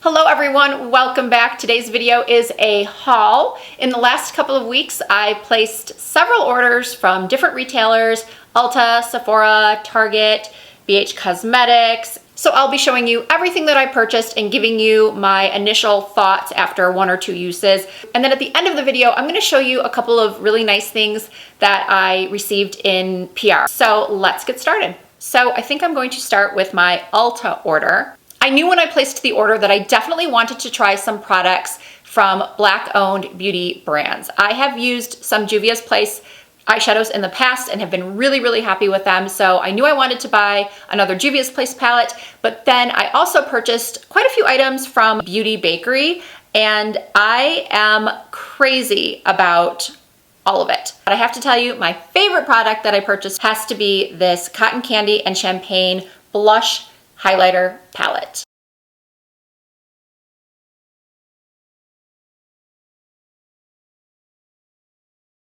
Hello everyone, welcome back. Today's video is a haul. In the last couple of weeks, I placed several orders from different retailers, Ulta, Sephora, Target, BH Cosmetics. So I'll be showing you everything that I purchased and giving you my initial thoughts after one or two uses. And then at the end of the video, I'm gonna show you a couple of really nice things that I received in PR. So let's get started. So I think I'm going to start with my Ulta order. I knew when I placed the order that I definitely wanted to try some products from Black-owned beauty brands. I have used some Juvia's Place eyeshadows in the past and have been really happy with them. So I knew I wanted to buy another Juvia's Place palette, but then I also purchased quite a few items from Beauty Bakerie, and I am crazy about all of it. But I have to tell you, my favorite product that I purchased has to be this Cotton Candy and Champagne Blush Highlighter Palette.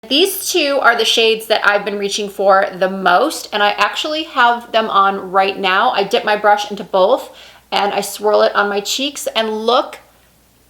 These two are the shades that I've been reaching for the most, and I actually have them on right now. I dip my brush into both and I swirl it on my cheeks, and look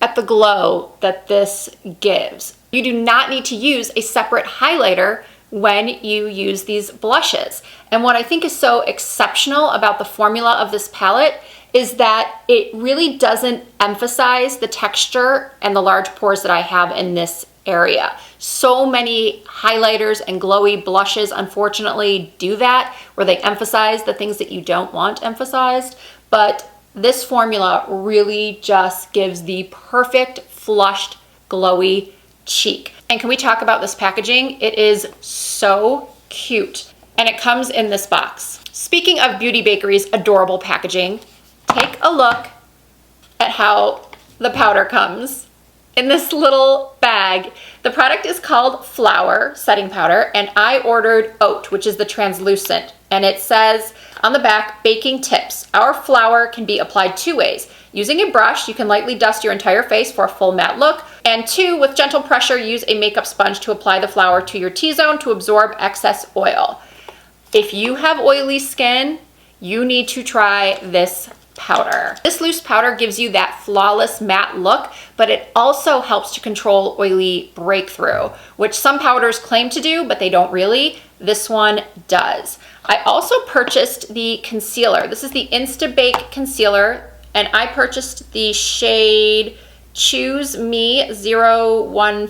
at the glow that this gives. You do not need to use a separate highlighter when you use these blushes. And what I think is so exceptional about the formula of this palette is that it really doesn't emphasize the texture and the large pores that I have in this area. So many highlighters and glowy blushes unfortunately do that, where they emphasize the things that you don't want emphasized, but this formula really just gives the perfect flushed glowy cheek. And can we talk about this packaging? It is so cute, and it comes in this box. Speaking of Beauty Bakerie's adorable packaging, take a look at how the powder comes in this little bag. The product is called Flower Setting Powder, and I ordered Oat, which is the translucent, and it says on the back, baking tips. Our flour can be applied two ways. Using a brush, you can lightly dust your entire face for a full matte look, and two, with gentle pressure, use a makeup sponge to apply the flour to your T-zone to absorb excess oil. If you have oily skin, you need to try this powder. This loose powder gives you that flawless matte look, but it also helps to control oily breakthrough, which some powders claim to do, but they don't really. This one does. I also purchased the concealer. This is the Instabake concealer, and I purchased the shade Choose Me 014.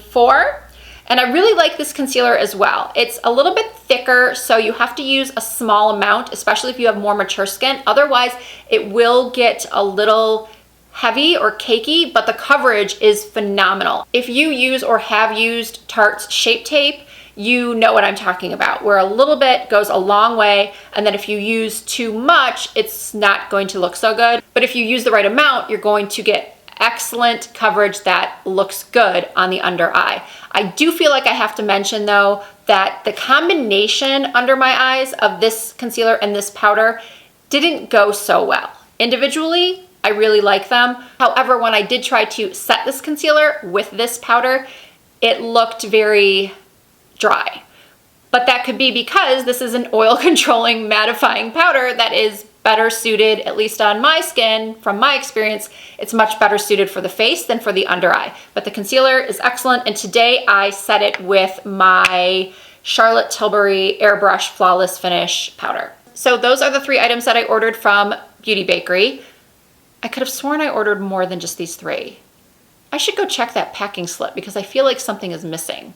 And I really like this concealer as well. It's a little bit thicker, so you have to use a small amount, especially if you have more mature skin. Otherwise, it will get a little heavy or cakey, but the coverage is phenomenal. If you use or have used Tarte's Shape Tape, you know what I'm talking about, where a little bit goes a long way, and then if you use too much, it's not going to look so good. But if you use the right amount, you're going to get excellent coverage that looks good on the under eye. I do feel like I have to mention though that the combination under my eyes of this concealer and this powder didn't go so well. Individually, I really like them. However, when I did try to set this concealer with this powder, it looked very dry. But that could be because this is an oil controlling mattifying powder that is better suited, at least on my skin, from my experience, it's much better suited for the face than for the under eye. But the concealer is excellent, and today I set it with my Charlotte Tilbury Airbrush Flawless Finish powder. So those are the three items that I ordered from Beauty Bakerie. I could have sworn I ordered more than just these three. I should go check that packing slip because I feel like something is missing.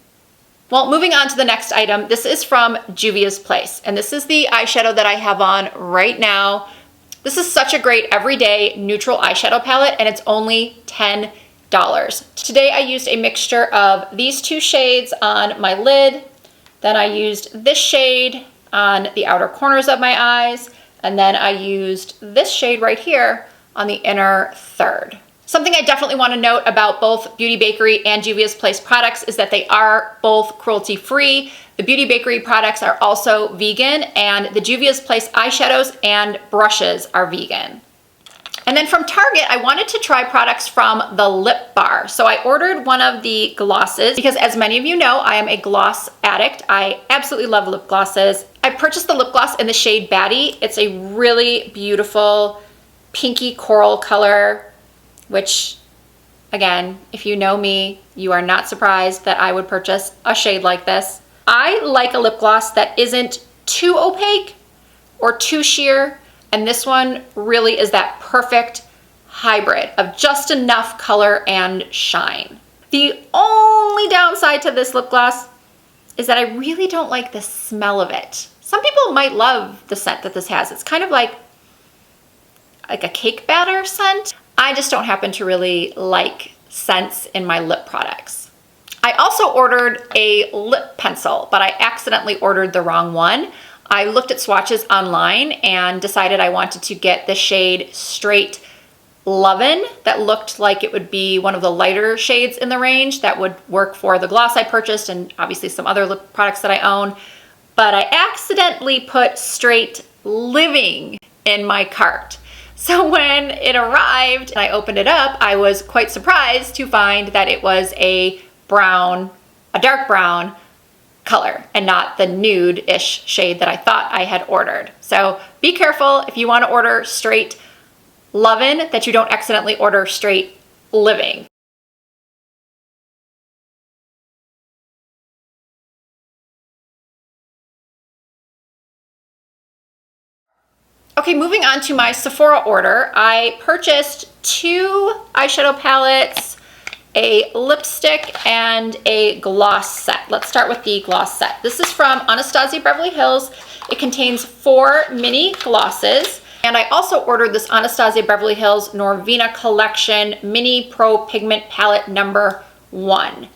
Well, moving on to the next item, this is from Juvia's Place, and this is the eyeshadow that I have on right now. This is such a great everyday neutral eyeshadow palette, and it's only $10. Today I used a mixture of these two shades on my lid, then I used this shade on the outer corners of my eyes, and then I used this shade right here on the inner third. Something I definitely want to note about both Beauty Bakerie and Juvia's Place products is that they are both cruelty-free. The Beauty Bakerie products are also vegan, and the Juvia's Place eyeshadows and brushes are vegan. And then from Target, I wanted to try products from the lip bar. So I ordered one of the glosses because, as many of you know, I am a gloss addict. I absolutely love lip glosses. I purchased the lip gloss in the shade Baddie. It's a really beautiful pinky coral color. which again, if you know me, you are not surprised that I would purchase a shade like this. I like a lip gloss that isn't too opaque or too sheer, and this one really is that perfect hybrid of just enough color and shine. The only downside to this lip gloss is that I really don't like the smell of it. Some people might love the scent that this has. It's kind of like a cake batter scent. I just don't happen to really like scents in my lip products. I also ordered a lip pencil, but I accidentally ordered the wrong one. I looked at swatches online and decided I wanted to get the shade Straight Lovin' that looked like it would be one of the lighter shades in the range that would work for the gloss I purchased and obviously some other lip products that I own. But I accidentally put Straight Living in my cart. So when it arrived and I opened it up, I was quite surprised to find that it was a dark brown color and not the nude-ish shade that I thought I had ordered. So be careful if you want to order Straight Lovin' that you don't accidentally order Straight Living. Okay, moving on to my Sephora order. I purchased 2 eyeshadow palettes, a lipstick, and a gloss set. Let's start with the gloss set. This is from Anastasia Beverly Hills. It contains 4 mini glosses. And I also ordered this Anastasia Beverly Hills Norvina Collection Mini Pro Pigment Palette number 1.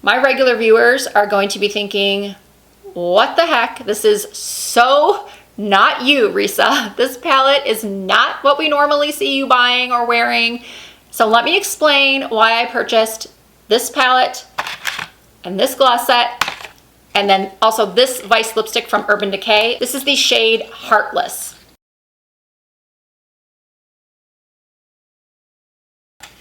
My regular viewers are going to be thinking, what the heck? This is so not you, Risa. This palette is not what we normally see you buying or wearing. So let me explain why I purchased this palette and this gloss set, and then also this Vice lipstick from Urban Decay. This is the shade Heartless.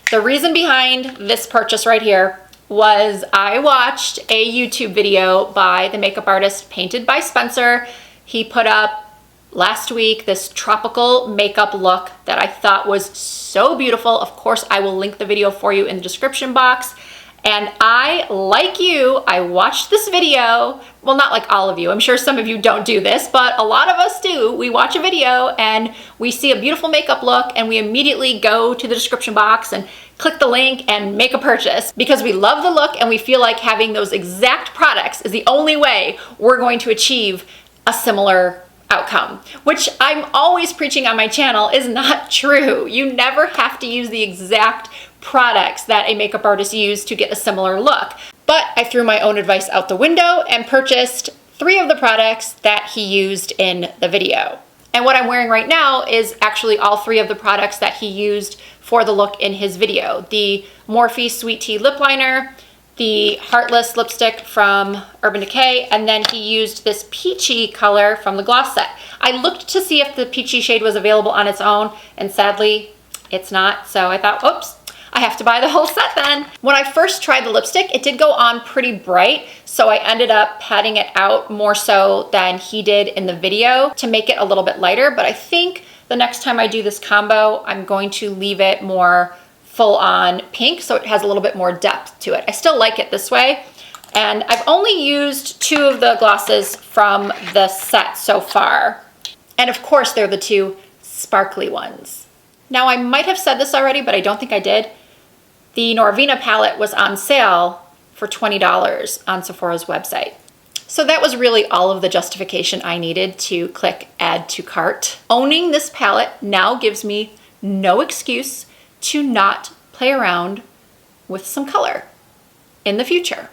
The reason behind this purchase right here was I watched a YouTube video by the makeup artist Painted by Spencer. He put up last week this tropical makeup look that I thought was so beautiful. Of course, I will link the video for you in the description box. And I, like you, I watched this video. Well, not like all of you. I'm sure some of you don't do this, but a lot of us do. We watch a video and we see a beautiful makeup look and we immediately go to the description box and click the link and make a purchase because we love the look and we feel like having those exact products is the only way we're going to achieve a similar outcome, which I'm always preaching on my channel is not true. You never have to use the exact products that a makeup artist used to get a similar look. But I threw my own advice out the window and purchased 3 of the products that he used in the video. And what I'm wearing right now is actually all 3 of the products that he used for the look in his video. The Morphe Sweet Tea Lip Liner, the Heartless lipstick from Urban Decay, and then he used this peachy color from the gloss set. I looked to see if the peachy shade was available on its own, and sadly, it's not. So I thought, oops, I have to buy the whole set then. When I first tried the lipstick, it did go on pretty bright, so I ended up patting it out more so than he did in the video to make it a little bit lighter, but I think the next time I do this combo, I'm going to leave it more full on pink so it has a little bit more depth to it. I still like it this way, and I've only used 2 of the glosses from the set so far, and of course they're the 2 sparkly ones. Now I might have said this already, but I don't think I did. The Norvina palette was on sale for $20 on Sephora's website. So that was really all of the justification I needed to click add to cart. Owning this palette now gives me no excuse to not play around with some color in the future.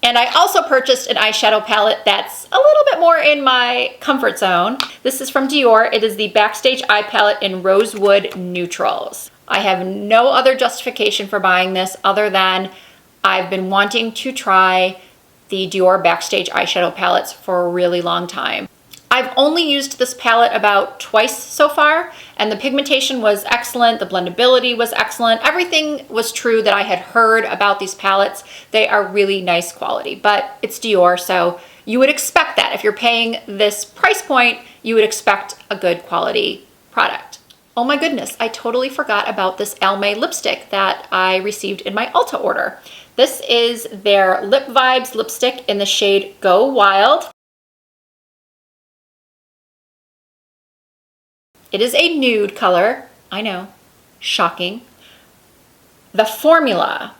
And I also purchased an eyeshadow palette that's a little bit more in my comfort zone. This is from Dior. It is the Backstage Eye Palette in Rosewood Neutrals. I have no other justification for buying this other than I've been wanting to try the Dior Backstage eyeshadow palettes for a really long time. I've only used this palette about twice so far, and the pigmentation was excellent, the blendability was excellent, everything was true that I had heard about these palettes. They are really nice quality, but it's Dior, so you would expect that. If you're paying this price point, you would expect a good quality product. Oh my goodness, I totally forgot about this Almay lipstick that I received in my Ulta order. This is their Lip Vibes lipstick in the shade Go Wild. It is a nude color. I know, shocking. The formula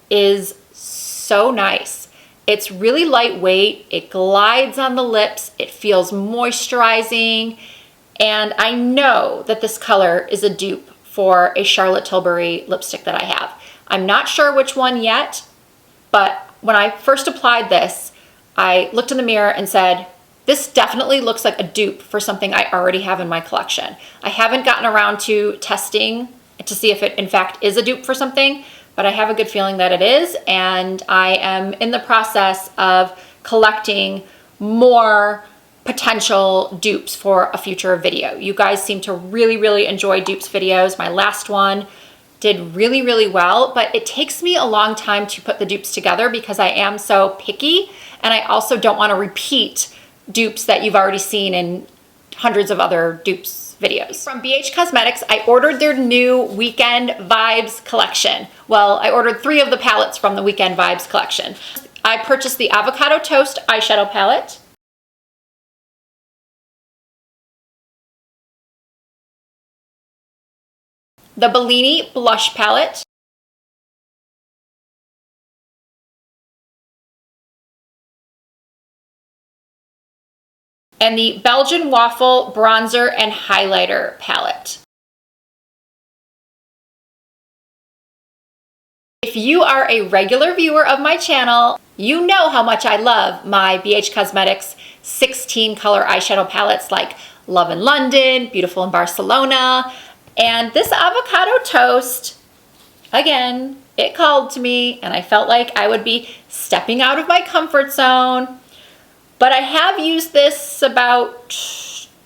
is so nice. It's really lightweight, it glides on the lips, it feels moisturizing, and I know that this color is a dupe for a Charlotte Tilbury lipstick that I have. I'm not sure which one yet, but when I first applied this, I looked in the mirror and said, this definitely looks like a dupe for something I already have in my collection. I haven't gotten around to testing to see if it in fact is a dupe for something, but I have a good feeling that it is, and I am in the process of collecting more potential dupes for a future video. You guys seem to really enjoy dupes videos. My last one did really well, but it takes me a long time to put the dupes together because I am so picky, and I also don't want to repeat dupes that you've already seen in hundreds of other dupes videos. From BH Cosmetics, I ordered their new Weekend Vibes collection. Well, I ordered 3 of the palettes from the Weekend Vibes collection. I purchased the Avocado Toast eyeshadow palette, the Bellini blush palette, and the Belgian Waffle bronzer and highlighter palette. If you are a regular viewer of my channel, you know how much I love my BH Cosmetics 16 color eyeshadow palettes like Love in London, Beautiful in Barcelona, and this Avocado Toast, again, it called to me and I felt like I would be stepping out of my comfort zone. But I have used this about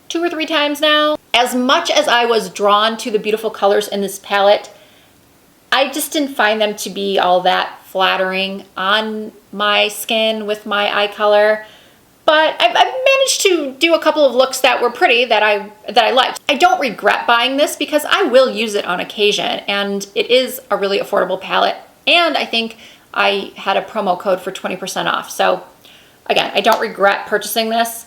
2 or 3 times now. As much as I was drawn to the beautiful colors in this palette, I just didn't find them to be all that flattering on my skin with my eye color. But I've managed to do a couple of looks that were pretty that I liked. I don't regret buying this because I will use it on occasion, and it is a really affordable palette. And I think I had a promo code for 20% off. So again, I don't regret purchasing this,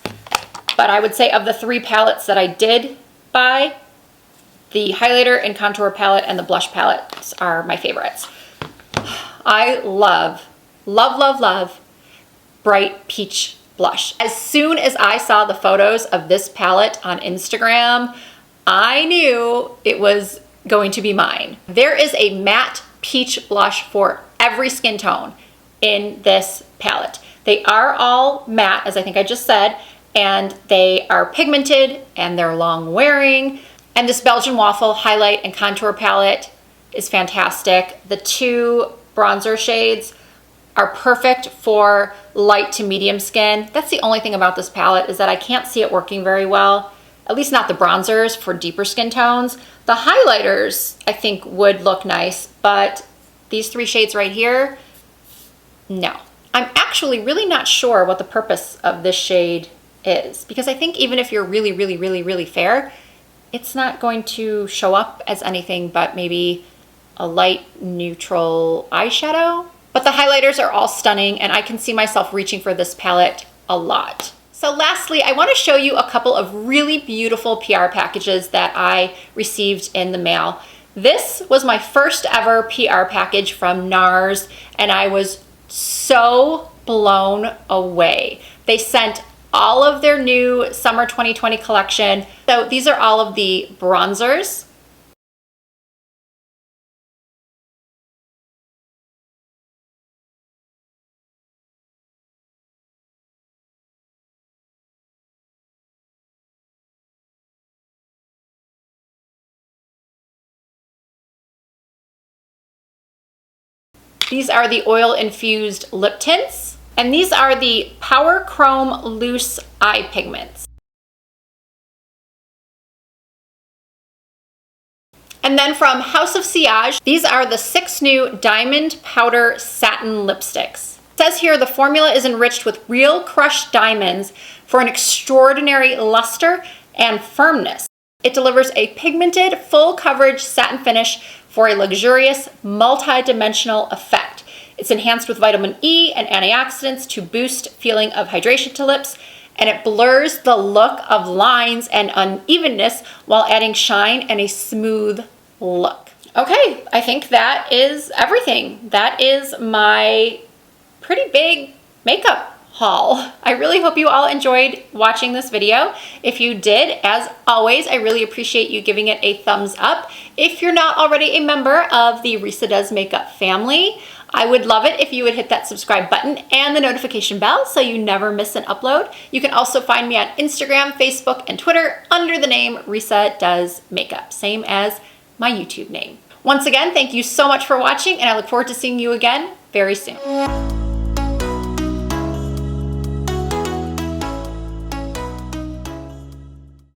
but I would say of the 3 palettes that I did buy, the highlighter and contour palette and the blush palettes are my favorites. I love bright peach blush. As soon as I saw the photos of this palette on Instagram, I knew it was going to be mine. There is a matte peach blush for every skin tone in this palette. They are all matte, as I think I just said, and they are pigmented and they're long wearing. And this Belgian Waffle highlight and contour palette is fantastic. The 2 bronzer shades are perfect for light to medium skin. That's the only thing about this palette is that I can't see it working very well, at least not the bronzers for deeper skin tones. The highlighters I think would look nice, but these 3 shades right here, no. I'm actually really not sure what the purpose of this shade is, because I think even if you're really fair, it's not going to show up as anything but maybe a light neutral eyeshadow. But the highlighters are all stunning, and I can see myself reaching for this palette a lot. So lastly, I want to show you a couple of really beautiful PR packages that I received in the mail. This was my first ever PR package from NARS, and I was so blown away. They sent all of their new summer 2020 collection. So these are all of the bronzers. These are the oil-infused lip tints, and these are the Power Chrome Loose Eye Pigments. And then from House of Sillage, these are the 6 new Diamond Powder Satin Lipsticks. It says here the formula is enriched with real crushed diamonds for an extraordinary luster and firmness. It delivers a pigmented, full coverage satin finish for a luxurious, multi-dimensional effect. It's enhanced with vitamin E and antioxidants to boost feeling of hydration to lips, and it blurs the look of lines and unevenness while adding shine and a smooth look. Okay, I think that is everything. That is my pretty big makeup haul. I really hope you all enjoyed watching this video. If you did, as always, I really appreciate you giving it a thumbs up. If you're not already a member of the Risa Does Makeup family, I would love it if you would hit that subscribe button and the notification bell so you never miss an upload. You can also find me on Instagram, Facebook, and Twitter under the name Risa Does Makeup, same as my YouTube name. Once again, thank you so much for watching, and I look forward to seeing you again very soon.